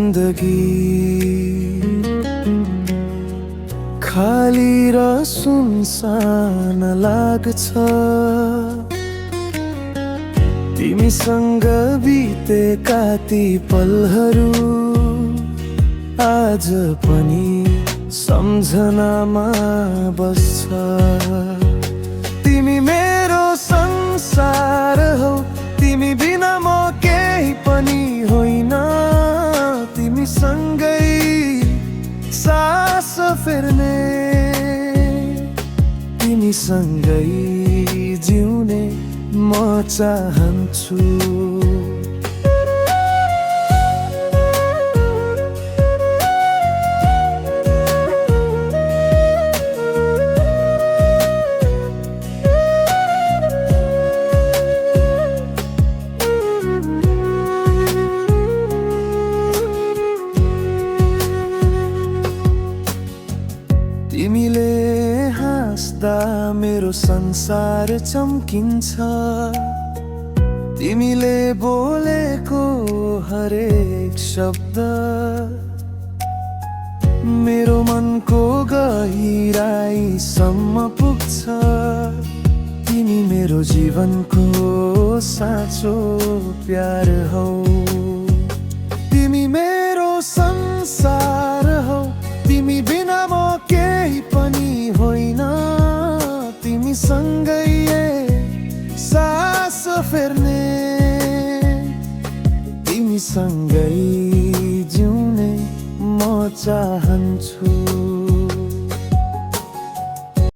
जिन्दगी खाली र सुनसान लाग्छ। तिमीसँग बितेका ती पलहरू आज पनि सम्झनामा बस्छ। तिमी मेरो संसार हौ, तिमी बिना म केही पनि होइन। तिमीसँगै सास फेर्ने, तिमीसँगै जिउने म चाहन्छु। तिमीले हाँस्दा मेरो संसार चम्किन्छ। तिमीले बोलेको हरेक शब्द मेरो मनको गहिराईसम्म पुग्छ। तिमी मेरो जीवनको साँचो प्यार हौ, तिमी मेरो संसार हौ। तिमी बिना म केही पनि होइन। तिमीसँगै सास फेर्ने, तिमीसँगै जिउने म चाहन्छु।